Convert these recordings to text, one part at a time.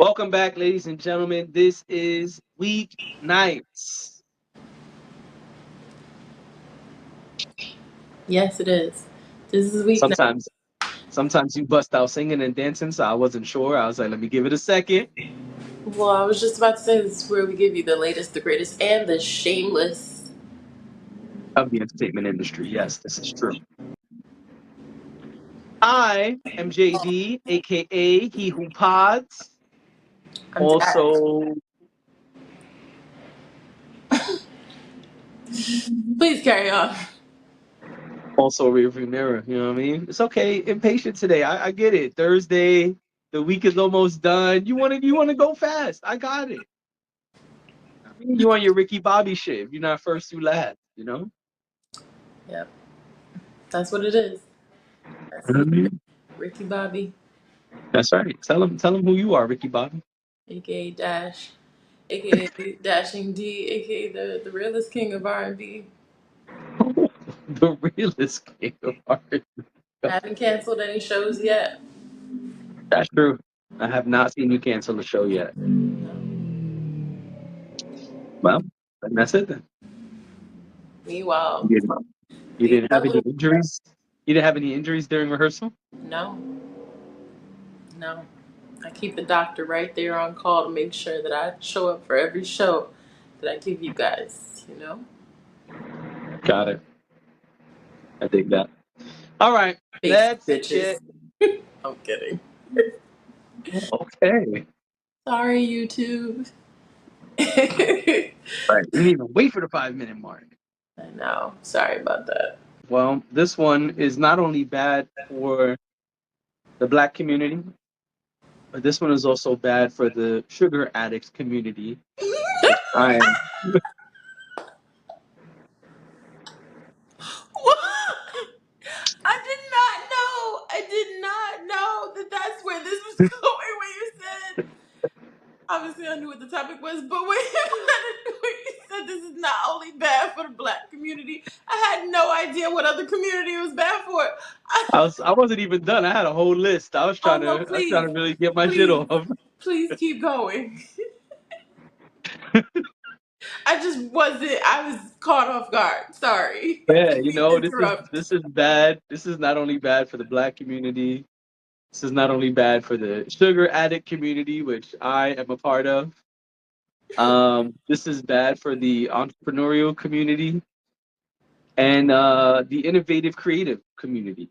Welcome back, ladies and gentlemen. This is Weeknights. Yes, it is. This is Weeknight. Sometimes, sometimes you bust out singing and dancing, so I wasn't sure. I was like, let me give it a second. Well, I was just about to say this is where we give you the latest, the greatest, and the shameless. Of the entertainment industry. Yes, this is true. I am JD, aka He Who Pods. I'm Dash. Also, Please carry on. also rearview mirror. You know what I mean? It's okay. Impatient today. I get it. Thursday, the week is almost done. You want to go fast. I got it. I mean, you on your Ricky Bobby shit. If you're not first, you last. You know. Yep, that's what it is. That's me, Ricky Bobby, That's right. Tell him who you are, Ricky Bobby. aka Dash, aka Dashing D, aka the realest king of R&B. The realest king of art. Haven't canceled any shows yet. That's true. I have not seen you cancel the show yet. Well, then that's it then. Meanwhile, You didn't, you the didn't have any other injuries? You didn't have any injuries during rehearsal? no, no. I keep the doctor right there on call to make sure that I show up for every show that I give you guys, you know? Got it. I dig that. All right. Basic Let's bitches. get I'm kidding. okay. Sorry, YouTube. Right. We didn't even wait for the 5 minute mark. I know. Sorry about that. Well, this one is not only bad for the Black community, but this one is also bad for the sugar addicts community, which I am. What? I did not know that that's where this was going when you said, obviously I knew what the topic was, but when you said this is not only bad for the Black community, I had no idea what other community it was bad for. I wasn't even done. I had a whole list. Oh no, I was trying please, to really get my shit please, off. please keep going. I just wasn't. I was caught off guard. Sorry. I Yeah, didn't mean to interrupt. this is bad. This is not only bad for the Black community. This is not only bad for the sugar addict community, which I am a part of. This is bad for the entrepreneurial community and the innovative creative community.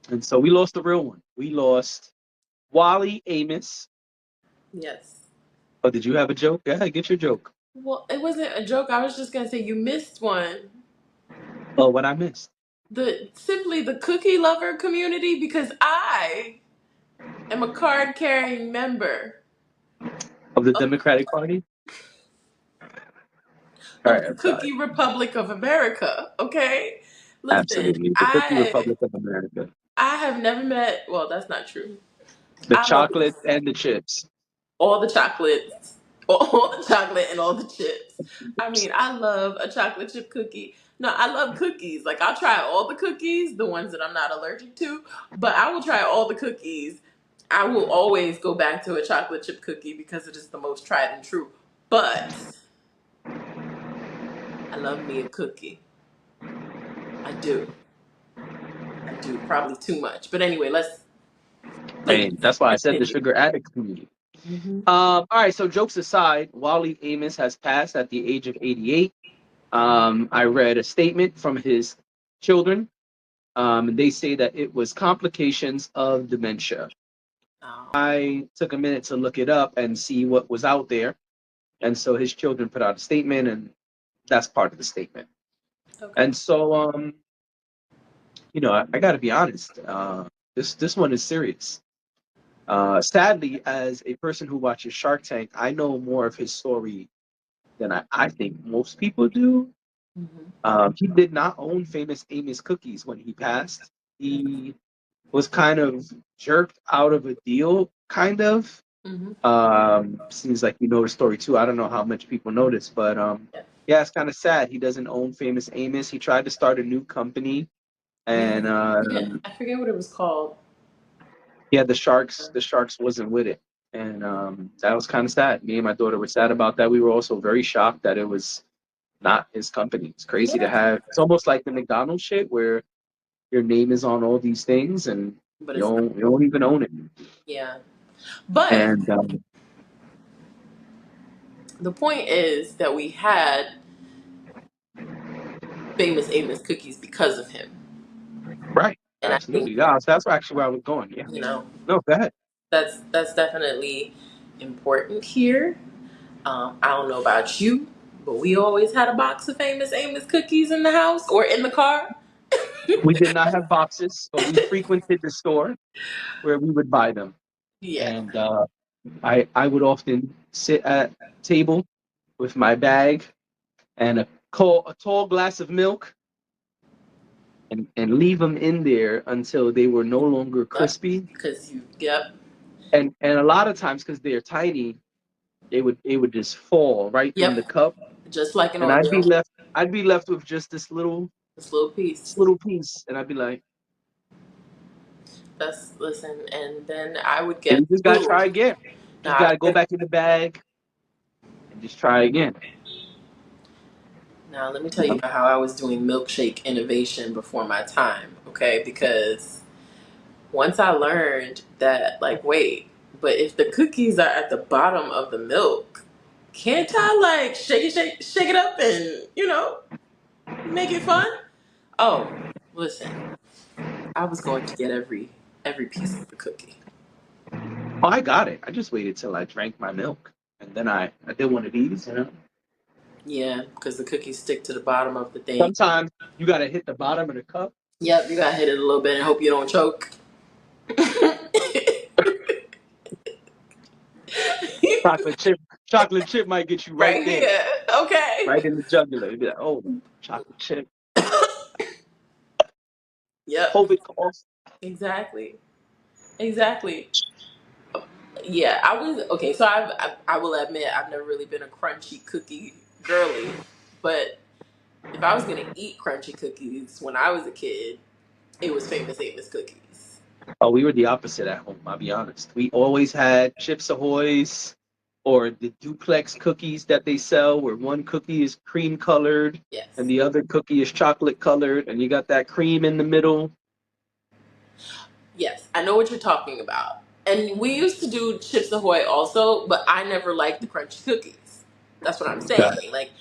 And so we lost the real one. We lost Wally Amos. Yes. Oh, did you have a joke? Yeah, get your joke. Well, it wasn't a joke. I was just gonna say you missed one. Oh, what I missed. The cookie lover community, because I am a card carrying member Of the of, Democratic Party? All of right, the I'm sorry. Cookie Republic of America. Okay, listen, Absolutely. The Cookie I Republic of America. I have never met. Well, that's not true. The I love chocolate and the chips. all the chocolates, all the chocolate and all the chips. I mean, I love a chocolate chip cookie. No, I love cookies. Like, I'll try all the cookies, the ones that I'm not allergic to, but I will try all the cookies. I will always go back to a chocolate chip cookie because it is the most tried and true. But I love me a cookie. I do. I do. Probably too much. But anyway, please And that's why I said the continue. sugar addict community. Hmm. All right, so jokes aside, Wally Amos has passed at the age of 88. I read a statement from his children. They say that it was complications of dementia. Oh, I took a minute to look it up and see what was out there. And so his children put out a statement, and that's part of the statement. okay. And so, I got to be honest. This one is serious. Sadly, as a person who watches Shark Tank, I know more of his story than I think most people do. Hmm. He did not own Famous Amos cookies when he passed. He was kind of jerked out of a deal, kind of. Hmm. Seems like you know the story too. I don't know how much people know this, but Yeah. yeah, it's kind of sad. He doesn't own Famous Amos. He tried to start a new company, Yeah. and I forget what it was called. yeah, the Sharks wasn't with it. and that was kind of sad. Me and my daughter were sad about that. We were also very shocked that it was not his company. It's crazy to Yeah, have. It's almost like the McDonald's shit where your name is on all these things and but it's not. you don't even own it. Yeah, but And the point is that we had famous Amos cookies because of him, right, and I think absolutely, yeah. That's actually where I was going. Yeah, you know no, go ahead. that's definitely important here. I don't know about you, but we always had a box of famous Amos cookies in the house or in the car. We did not have boxes, but we frequented the store where we would buy them. Yeah. And I would often sit at table with my bag and a tall glass of milk and leave them in there until they were no longer crispy. Because you, yep, And a lot of times, because they're tiny, it would just fall right from the yep, cup, just like an and Oreo, I'd be left with just this little this piece. little piece, and I'd be like, That's listen, and then I would "Hey, get you just gotta food. try again. Just Now, gotta go back in the bag and just try again." now let me tell You you know? about how I was doing milkshake innovation before my time. Okay, because once I learned that, like, wait, but if the cookies are at the bottom of the milk, can't I like shake it up and make it fun? Oh, listen, I was going to get every piece of the cookie. Oh, I got it. I just waited till I drank my milk, and then I did one of these. Yeah, because the cookies stick to the bottom of the thing. Sometimes you gotta hit the bottom of the cup. Yep, you gotta hit it a little bit and hope you don't choke. Chocolate chip, chocolate chip might get you right Right there, here. Okay. right in the jugular. You'd be like, "Oh, chocolate chip." Yep. Hope it calls. Exactly. Exactly. Yeah, I was okay. So I will admit I've never really been a crunchy cookie girly, but if I was gonna eat crunchy cookies when I was a kid, it was Famous Amos cookies. Oh, we were the opposite at home. I'll be honest. We always had Chips Ahoy's or the duplex cookies that they sell, where one cookie is cream colored and Yes. the other cookie is chocolate colored, and you got that cream in the middle. Yes, I know what you're talking about. And we used to do Chips Ahoy also, but I never liked the crunchy cookies. That's what I'm Got saying. it. Like,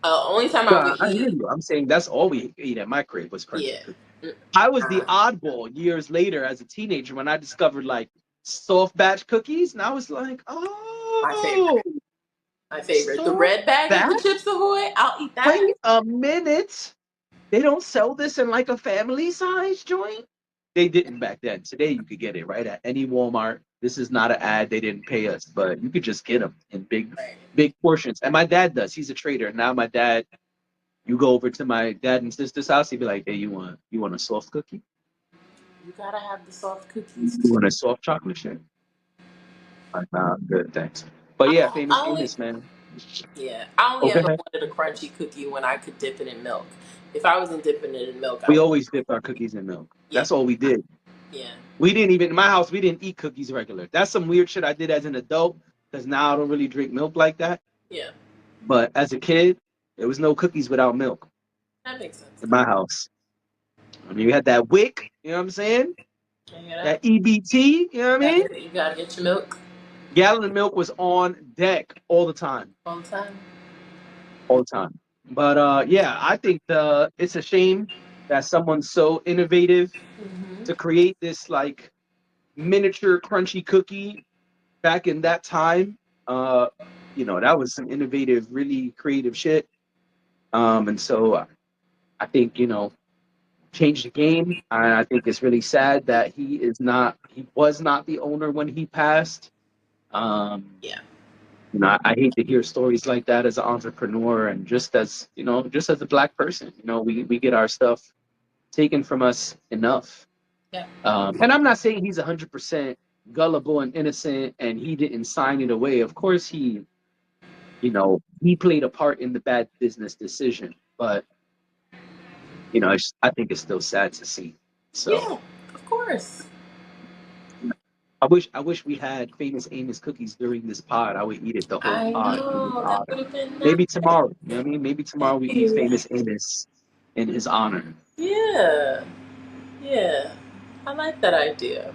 only time I would Nah, I hear eat, you. I'm saying that's all we ate at my crib was crunchy yeah. cookies. I was the Nah, oddball years later as a teenager when I discovered like soft batch cookies, and I was like, my favorite. "Oh, My favorite. The soft red bag of the batch? Chips Ahoy, I'll eat that. Wait a minute! They don't sell this in like a family size joint." They didn't back then. Today you could get it right at any Walmart. This is not an ad. They didn't pay us, but you could just get them in Right. big portions. And my dad does. He's a trader. Now my dad, you go over to my dad and sister's house, he'd be like, "Hey, you want a soft cookie? You gotta have the soft You cookies too. want a soft chocolate chip?" Like, nah, I'm good, thanks. But I, yeah, I famous only, Amos, man. yeah, I only ever Okay. wanted a crunchy cookie when I could dip it in milk. If I wasn't dipping it in milk, I We would. always dipped our cookies in milk. Yeah, That's all we did. yeah, We didn't even in my house. We didn't eat cookies regular. That's some weird shit I did as an adult because now I don't really drink milk like that. yeah. But as a kid, there was no cookies without milk That makes sense. in my house. I mean, you had that wick, you know what I'm saying? I hear that. That EBT, you know what I mean? You gotta get your milk Gallon of milk was on deck all the time, all the time. all the time. But yeah, I think it's a shame that someone's so innovative Hmm. to create this like miniature crunchy cookie back in that time. Uh, that was some innovative, really creative shit. And so I think, changed the game. And I think it's really sad that he was not the owner when he passed. Um, Yeah. I hate to hear stories like that as an entrepreneur and just as a black person, we get our stuff taken from us enough. Yeah. And I'm not saying he's 100% gullible and innocent and he didn't sign it away. Of course, he played a part in the bad business decision, but I think it's still sad to see. So Yeah. Of course. I wish we had famous Amos cookies during this pod. I would eat it the whole I pod. It would be know that odd. would have been Maybe tomorrow. You know what I mean? Maybe tomorrow we eat nice. famous Amos in his honor. Yeah, yeah. I like that idea.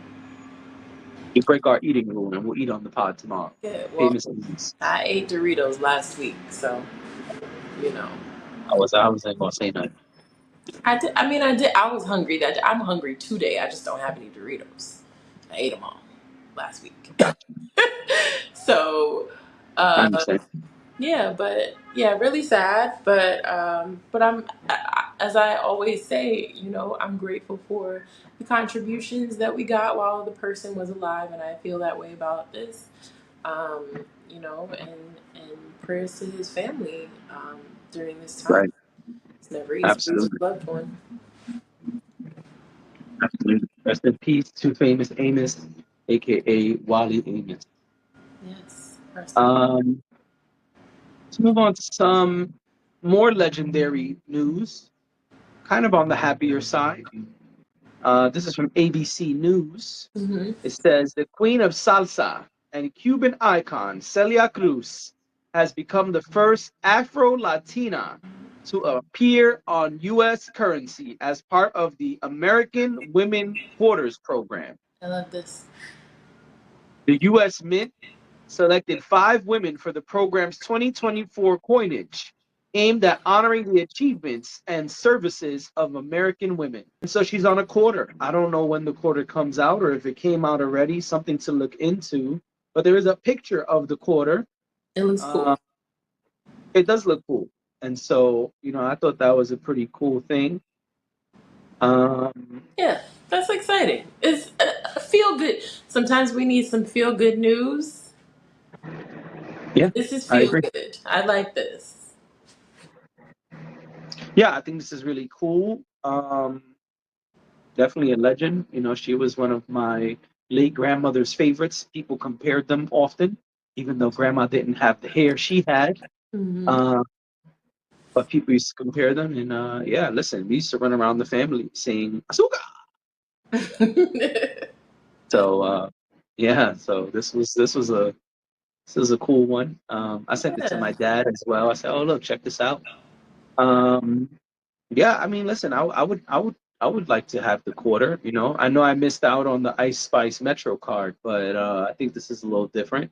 We break our eating rule and we'll eat on the pod tomorrow. Yeah. Well, Famous Amos. I ate Doritos last week, so you know. I wasn't gonna say nothing. I did. I mean, I did. I was hungry. I'm hungry today. I just don't have any Doritos. I ate them all last week. Gotcha. So, I uh, understand. yeah, but yeah, really sad. But as I always say, I'm grateful for the contributions that we got while the person was alive, and I feel that way about this. And prayers to his family during this time. Right. It's never easy to lose Absolutely. a loved one. Absolutely. Rest in peace to famous Amos, aka Wally Amos. Yes, rest in Um, let's move on to some more legendary news, kind of on the happier side. This is from ABC News. peace. It says the queen of salsa and Cuban icon Celia Cruz has become the first Afro-Latina to appear on U.S. currency as part of the American Women Quarters program. I love this. The U.S. Mint selected 5 women for the program's 2024 coinage, aimed at honoring the achievements and services of American women. And so she's on a quarter. I don't know when the quarter comes out or if it came out already, something to look into. But there is a picture of the quarter. It looks cool. Uh, it does look cool. And so, I thought that was a pretty cool thing. Yeah, that's exciting. It's feel good. Sometimes we need some feel good news. Yeah, This is I feel agree. good. I like this. Yeah, I think this is really cool. Definitely a legend. She was one of my late grandmother's favorites. People compared them often, even though grandma didn't have the hair she had. Hmm. Uh, but people used to compare them. And yeah, listen, we used to run around the family saying "Asuka." So yeah, so this was a cool one. I sent it to Yeah. my dad as well. I said, "Oh, look, check this out." Um, Yeah, I mean, listen, I would like to have the quarter. I know I missed out on the Ice Spice Metro card, but I think this is a little different,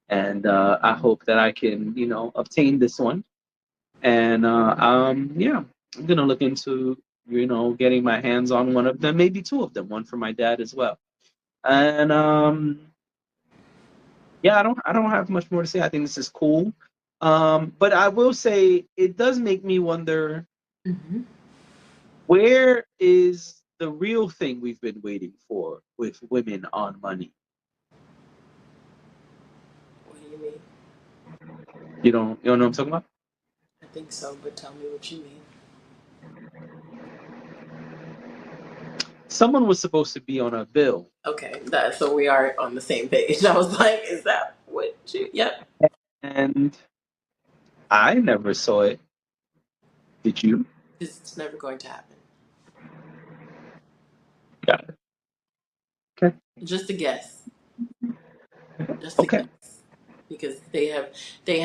and I hope that I can, obtain this one. And yeah, I'm gonna look into, getting my hands on one of them, maybe 2 of them, one for my dad as well. And yeah, I don't have much more to say. I think this is cool. But I will say it does make me wonder. Hmm. Where is the real thing we've been waiting for with women on money? What do you mean? You don't know what I'm talking about? I think so, but tell me what you mean. Someone was supposed to be on a bill, Okay, so we are on the same page. I was like, is that what you? Yep. and I never saw it. Did you? It's never going to happen. Got it. Okay. Just a guess. Just a Okay. guess. Because they have they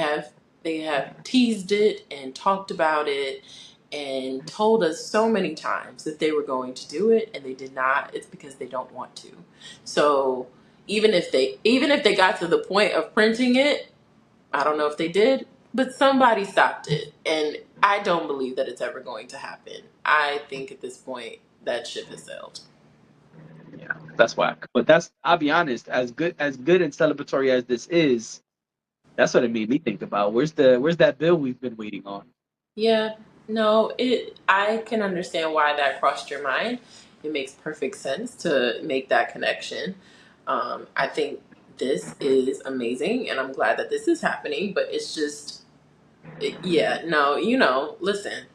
have teased it and talked about it and told us so many times that they were going to do it and they did not. It's because they don't want to. So even if they got to the point of printing it, I don't know if they did, but somebody stopped it. And I don't believe that it's ever going to happen. I think at this point that ship has sailed. Yeah, that's whack. But I'll be honest, as good and celebratory as this is, that's what it made me think about. Where's that bill we've been waiting on? Yeah, no, I can understand why that crossed your mind. It makes perfect sense to make that connection. I think this is amazing, and I'm glad that this is happening. But it's just, yeah, no, listen,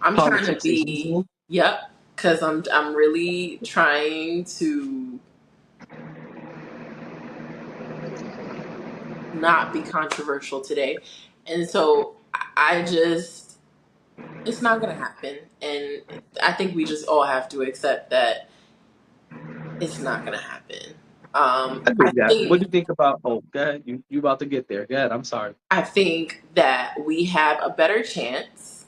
I'm trying to Politics as be, usual. yep, because I'm really trying to not be controversial today, and so I just it's not going to happen. And I think we just all have to accept that It's not gonna happen. I I think that. What do think you think about? Oh, go ahead. You about to get there? Go ahead. I'm sorry. I think that we have a better chance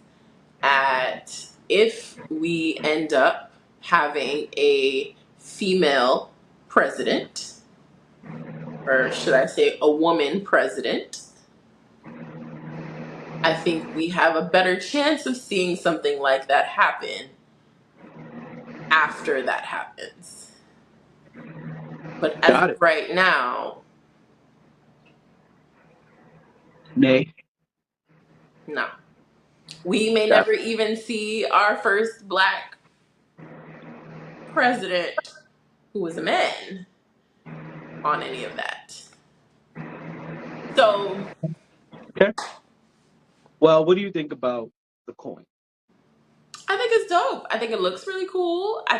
at if we end up having a female president, or should I say a woman president. I think we have a better chance of seeing something like that happen after that happens. But as Got of it. right now, Nay. no. We may Got never even see our first black president who was a man on any of that. So it. Okay. Well, what do you think about the coin? I think it's dope. I think it looks really cool. I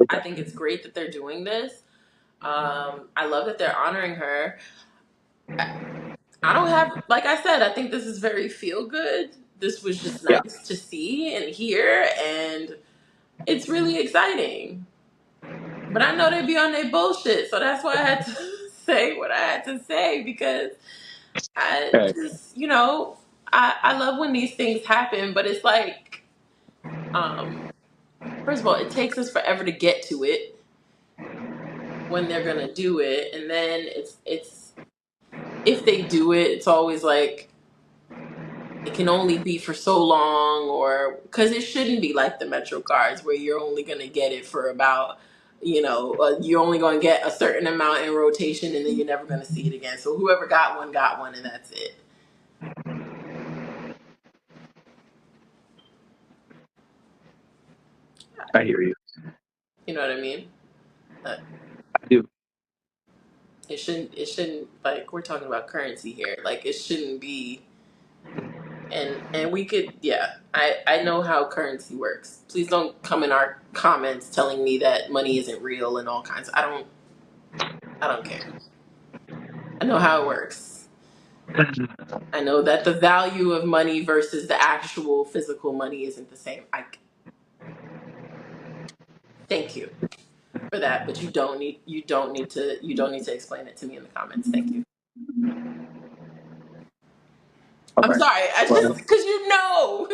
Okay. think it's great that they're doing this. I love that they're honoring her. I don't have, like I said, I think this is very feel good. This was just Yeah. nice to see and hear, and it's really exciting. But I know they be on their bullshit, so that's why I had to say what I had to say because I Okay. just, I love when these things happen, but it's like, um, first of all, it takes us forever to get to it when they're gonna do it, and then it's if they do it, it's always like it can only be for so long, or because it shouldn't be like the Metro cards where you're only gonna get it for about, you're only gonna get a certain amount in rotation, and then you're never gonna see it again. So whoever got one, and that's it. I hear you. You know what I mean? Uh, I do. it shouldn't like we're talking about currency here. Like it shouldn't be. And we could, yeah, I know how currency works. Please don't come in our comments telling me that money isn't real and all kinds. I don't care. I know how it works. I know that the value of money versus the actual physical money isn't the same. I thank you for that, but you don't need to explain it to me in the comments. Thank you. All I'm right. sorry. I Well, just because know.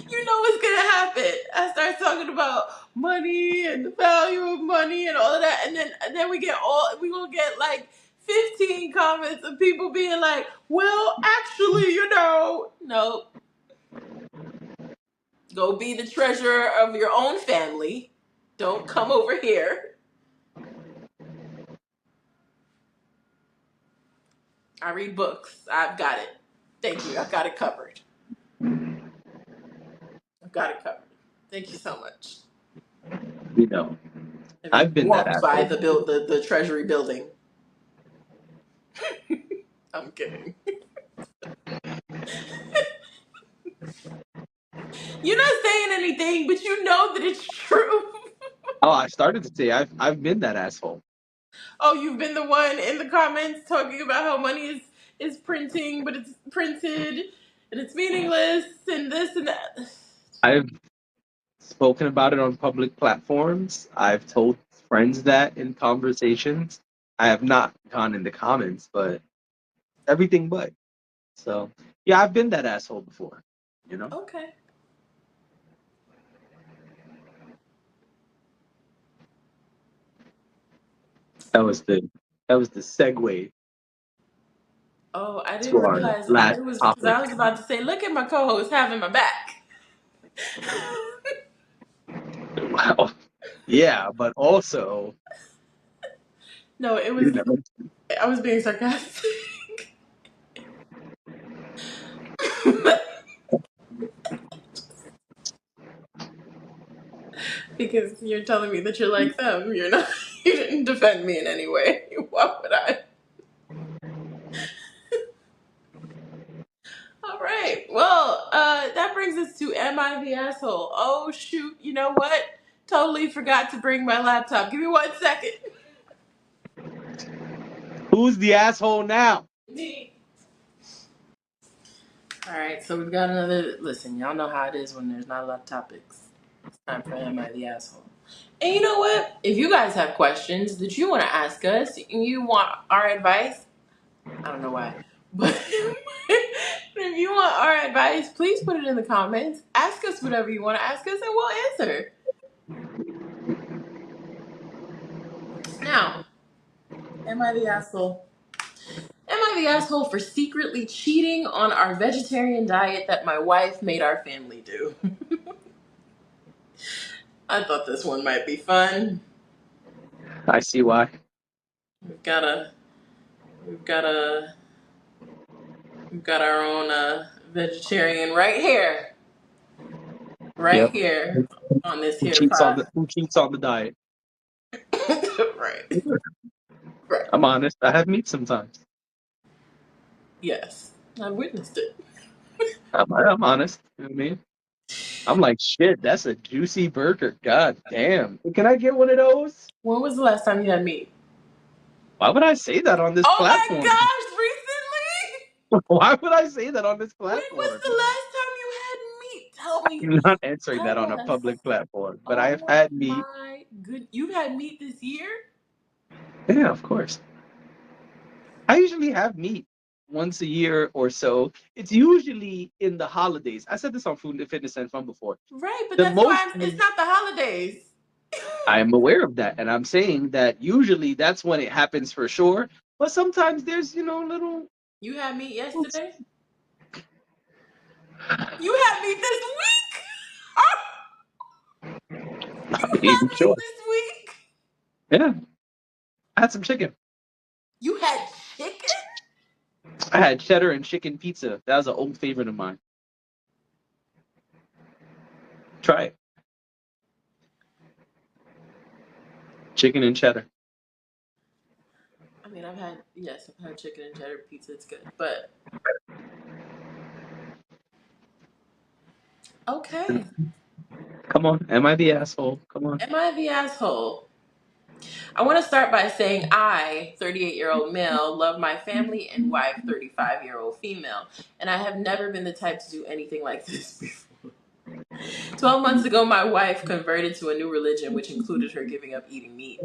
You know what's gonna happen. I start talking about money and the value of money and all of that, and then we gonna get like 15 comments of people being like, "Well, actually, no, go be the treasurer of your own family. Don't come over here." I read books. I've got it. Thank you. I've got it covered. I've got it covered. Thank you so much. you know, Have you I've been that walked by asshole. the treasury building? I'm kidding. You're not saying anything, but you know that it's true. Oh, I started to say I've been that asshole. Oh, you've been the one in the comments talking about how money is printing, but it's printed and it's meaningless and this and that. I've spoken about it on public platforms. I've told friends that in conversations. I have not gone in the comments, but everything but. So yeah, I've been that asshole before. You know, Okay. that was the that was the segue Oh, I to didn't our realize. I last knew it was because topic. I was about to say, look at my co-host having my back. Wow. Yeah, but also, No, it you was. know, I was being sarcastic. Because you're telling me that you're like them. You're not. You didn't defend me in any way. Why would I? All right. Well, that brings us to Am I the Asshole? Oh, shoot. You know what? Totally forgot to bring my laptop. Give me 1 second. who's the asshole now? Me. All right. So we've got another. Listen, y'all know how it is when there's not a lot of topics. It's time for Am I the Asshole? And you know what? If you guys have questions that you want to ask us and you want our advice, I don't know why, but if you want our advice, please put it in the comments. Ask us whatever you want to ask us and we'll answer. Now, am I the asshole? Am I the asshole for secretly cheating on our vegetarian diet that my wife made our family do? I thought this one might be fun. I see why. We've got a, we've got a, we've got our own vegetarian right Yep. here on this here pod. Who cheats on the diet? Right, right. I'm honest. I have meat sometimes. Yes, I witnessed it. I'm honest. You know what I mean? I'm like, shit, that's a juicy burger. God damn. Can I get one of those? When was the last time you had meat? Why would I say that on this Oh my platform? gosh, recently? Why would I say that on this When was platform? the last time you had meat? Tell me. I'm not answering that on Tell a us. public platform, but I have Oh had meat. my good. You've had meat this year? Yeah, of course. I usually have meat once a year or so. It's usually in the holidays. I said this on Food and Fitness and Fun before. Right, but The that's why most it's not the holidays. I am aware of that, and I'm saying that usually that's when it happens for sure. But sometimes there's, little. You had meat yesterday? You had meat this week? You I had mean, meat sure. this week? Yeah, I had some chicken. You had chicken? I had cheddar and chicken pizza. That was an old favorite of mine. Try it. Chicken and cheddar. I mean, I've had chicken and cheddar pizza. It's good. But, okay. Come on. Am I the asshole? Come on. Am I the asshole? I want to start by saying I, 38-year-old male, love my family and wife, 35-year-old female, and I have never been the type to do anything like this before. 12 months ago, my wife converted to a new religion, which included her giving up eating meat.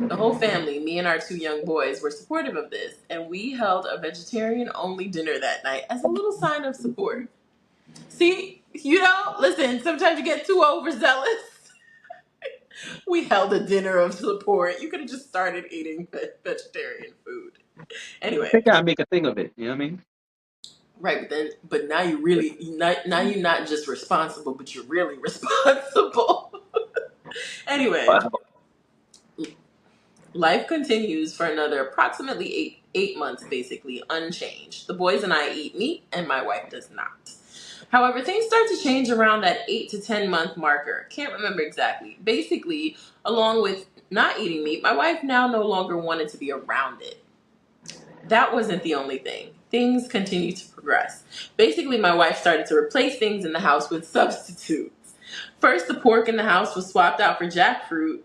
The whole family, me and our two young boys, were supportive of this, and we held a vegetarian only dinner that night as a little sign of support. See, listen, sometimes you get too overzealous. We held a dinner of support. You could have just started eating vegetarian food. I Anyway, think I make a thing of it. You know what I mean? right, but now now you're not just responsible, but you're really responsible. Anyway, Wow. life continues for another approximately eight months, basically unchanged. The boys and I eat meat, and my wife does not. However, things start to change around that 8 to 10 month marker. Can't remember exactly. Basically, along with not eating meat, my wife now no longer wanted to be around it. That wasn't the only thing. Things continued to progress. Basically, my wife started to replace things in the house with substitutes. First, the pork in the house was swapped out for jackfruit.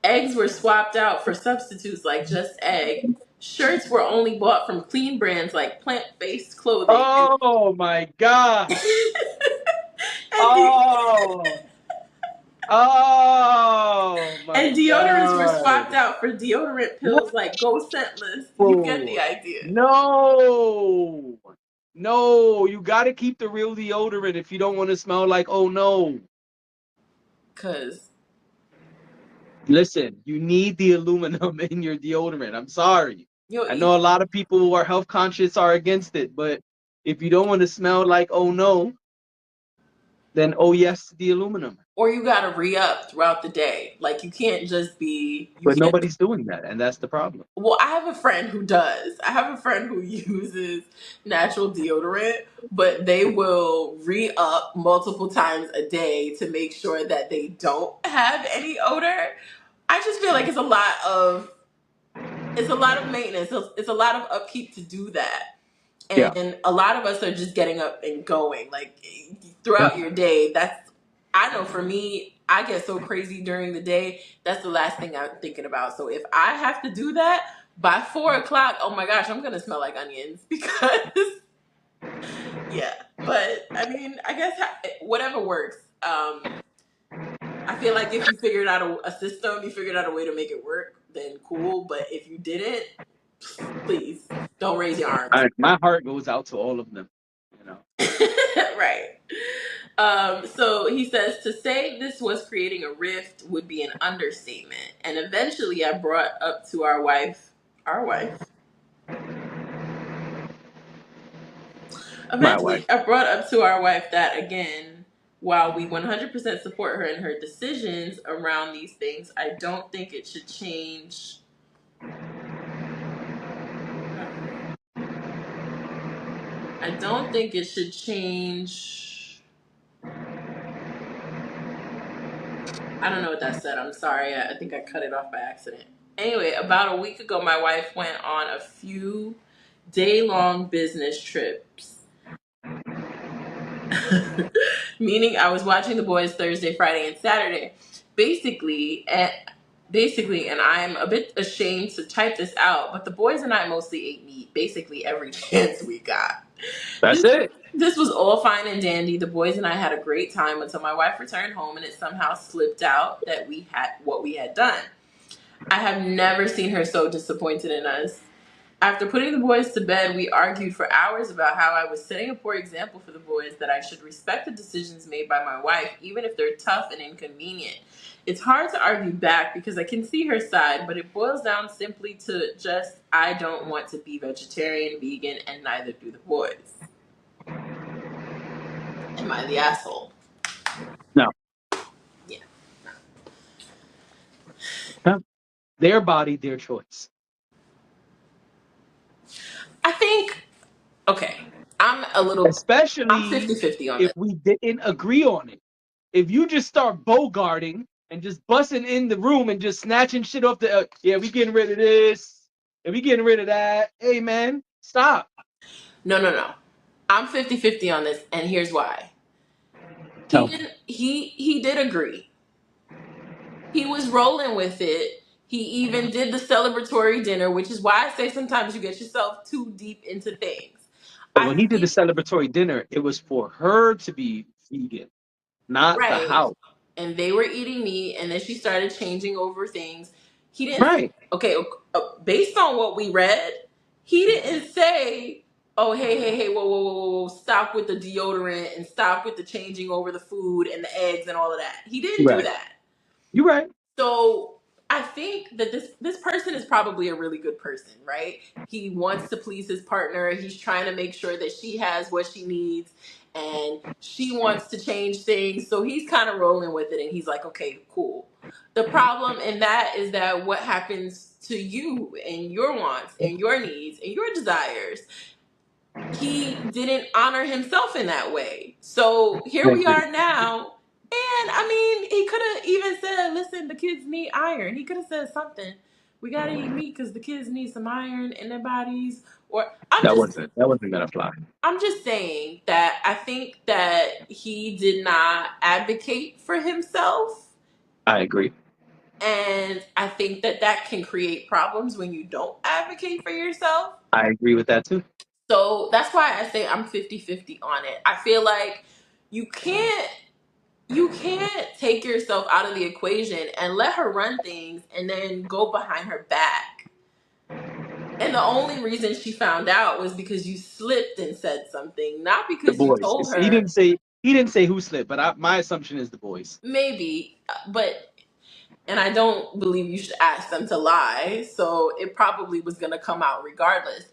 Eggs were swapped out for substitutes like Just Egg. Shirts were only bought from clean brands like Plant Based Clothing. Oh my God. And, de- Oh. Oh my and deodorants were swapped God. out for deodorant pills like Go Scentless. You get the No. idea. No. No. You got to keep the real deodorant if you don't want to smell like, oh no. Because, Listen, you need the aluminum in your deodorant. I'm sorry. yo, I know a lot of people who are health conscious are against it, but if you don't want to smell like, oh no, then oh yes to the aluminum. or you got to re-up throughout the day. Like, you can't just be, you But can't. nobody's doing that, and that's the problem. Well, I have a friend who does. I have a friend who uses natural deodorant, but they will re-up multiple times a day to make sure that they don't have any odor. I just feel like it's a lot of maintenance. It's a lot of upkeep to do that. Yeah. And a lot of us are just getting up and going. Like, Yeah. throughout your day, I know for me, I get so crazy during the day. That's the last thing I'm thinking about. So if I have to do that by 4 o'clock, oh my gosh, I'm gonna smell like onions because yeah. But I mean, I guess whatever works. I feel like if you figured out a system, you figured out a way to make it work, then cool. But if you didn't, please don't raise your arms. My heart goes out to all of them. You know. Right. So he says to say this was creating a rift would be an understatement. And eventually I brought up to our wife. My wife. Eventually I brought up to our wife that again, while we 100% support her in her decisions around these things, I don't think it should change. I don't think it should change. I don't know what that said. I'm sorry. I think I cut it off by accident. Anyway, about a week ago, my wife went on a few day-long business trips. Meaning I was watching the boys Thursday, Friday, and Saturday. Basically, and I'm a bit ashamed to type this out, but the boys and I mostly ate meat basically every chance we got. That's This it. this was all fine and dandy. The boys and I had a great time until my wife returned home and it somehow slipped out that we had what we had done. I have never seen her so disappointed in us. After putting the boys to bed, we argued for hours about how I was setting a poor example for the boys, that I should respect the decisions made by my wife, even if they're tough and inconvenient. It's hard to argue back because I can see her side, but it boils down simply to just, I don't want to be vegetarian, vegan, and neither do the boys. Am I the asshole? No. Yeah. No. Their body, their choice. I think, okay, I'm Especially 50-50 on if this. we didn't agree on it. If you just start bogarting and just busting in the room and just snatching shit off the, yeah, we getting rid of this, and we getting rid of that. Hey, man, stop. No. I'm 50-50 on this, and here's why. Tell me. He did agree. He was rolling with it. He even did the celebratory dinner, which is why I say sometimes you get yourself too deep into things. But I when he did the think celebratory dinner, it was for her to be vegan, not the right. house. And they were eating meat, and then she started changing over things. He didn't. Right. Okay, based on what we read, he didn't say, "Oh, hey, whoa, stop with the deodorant and stop with the changing over the food and the eggs and all of that." He didn't do Right. that. You're right. So I think that this person is probably a really good person, right? He wants to please his partner. He's trying to make sure that she has what she needs, and she wants to change things. So he's kind of rolling with it, and he's like, okay, cool. The problem in that is that what happens to you and your wants and your needs and your desires, he didn't honor himself in that way. So here I we agree. are now. And I mean, he could have even said, listen, the kids need iron. He could have said something. We got to eat meat because the kids need some iron in their bodies. Or That wasn't gonna fly. I'm just saying that I think that he did not advocate for himself. I agree. And I think that that can create problems when you don't advocate for yourself. I agree with that too. So that's why I say I'm 50-50 on it. I feel like you can't you can't take yourself out of the equation and let her run things and then go behind her back. And the only reason she found out was because you slipped and said something, not The because you boys. told He her. didn't say who slipped, but my assumption is the boys. Maybe, but and I don't believe you should ask them to lie, so it probably was going to come out regardless.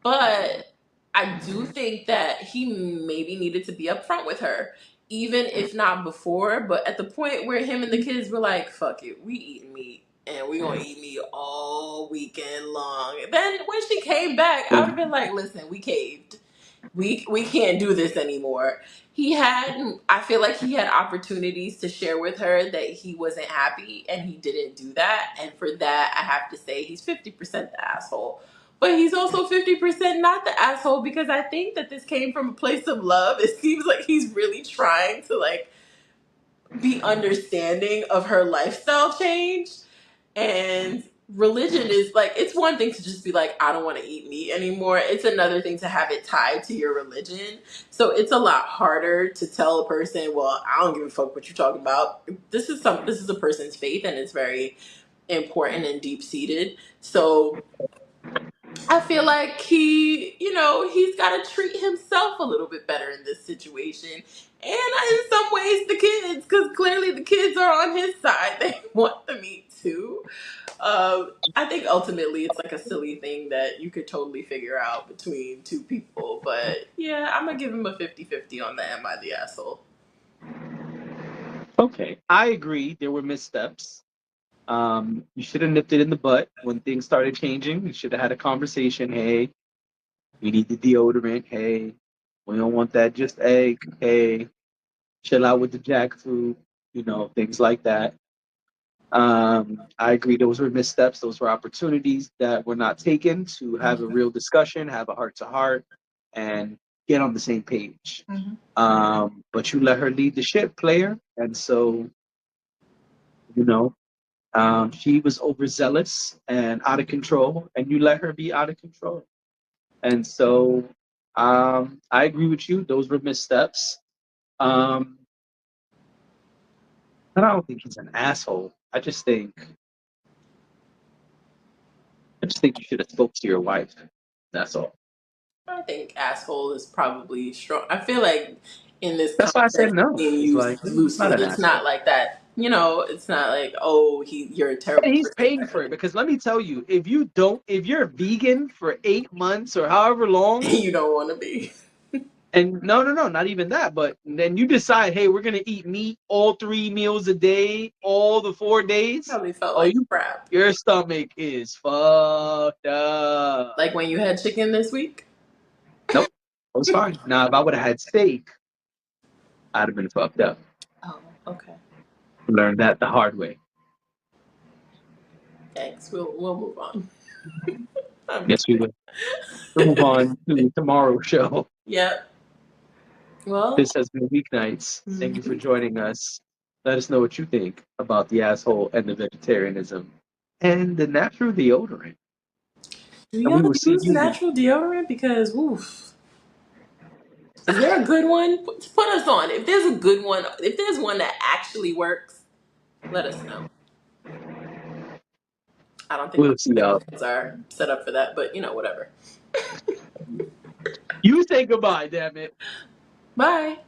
But I do think that he maybe needed to be upfront with her, even if not before, but at the point where him and the kids were like, fuck it, we eating meat and we gonna eat meat all weekend long. Then when she came back, I would have been like, listen, we caved. We can't do this anymore. I feel like he had opportunities to share with her that he wasn't happy and he didn't do that. And for that, I have to say he's 50% the asshole. But he's also 50% not the asshole, because I think that this came from a place of love. It seems like he's really trying to like be understanding of her lifestyle change. And religion is like, it's one thing to just be like, I don't want to eat meat anymore. It's another thing to have it tied to your religion. So it's a lot harder to tell a person, well, I don't give a fuck what you're talking about. This is a person's faith, and it's very important and deep seated. So I feel like he's got to treat himself a little bit better in this situation. And in some ways, the kids, because clearly the kids are on his side. They want the meat too. I think ultimately it's like a silly thing that you could totally figure out between two people. But yeah, I'm going to give him a 50-50 on the Am I the Asshole? Okay, I agree. There were missteps. You should have nipped it in the butt when things started changing. You should have had a conversation. Hey, we need the deodorant. Hey, we don't want that just egg. Hey, chill out with the jackfruit. Things like that. I agree. Those were missteps. Those were opportunities that were not taken to have a real discussion, have a heart to heart, and get on the same page. Mm-hmm. But you let her lead the ship, player, and so you know she was overzealous and out of control, and you let her be out of control. And so I agree with you. Those were missteps. Um, but I don't think he's an asshole. I just think you should have spoke to your wife. That's all. I think asshole is probably strong. I feel like in this That's why I said context, no. being It's used like he's loosely. not an It's not asshole. like that. It's not like, oh, you're a terrible And he's person. paying for it because let me tell you, if you're vegan for 8 months or however long, You don't want to be. and no, not even that, but then you decide, hey, we're gonna eat meat all 3 meals a day, all the 4 days. Probably felt Oh, like crap. your stomach is fucked up. Like when you had chicken this week. Nope, it was fine. Now, if I would have had steak, I'd have been fucked up. Oh, okay. Learned that the hard way. Thanks. We'll move on. I'm Yes, we would. We'll move on to tomorrow's show. Yep. Well, This has been Weeknights. Thank you for mhm. joining us. Let us know what you think about the asshole and the vegetarianism and the natural deodorant. Do And we y'all will see use you. natural deodorant? Because, oof. Is there a good one? Put us on. If there's a good one, if there's one that actually works, let us know. I don't think my We'll see y'all. kids are set up for that, but whatever. You say goodbye, damn it. Bye.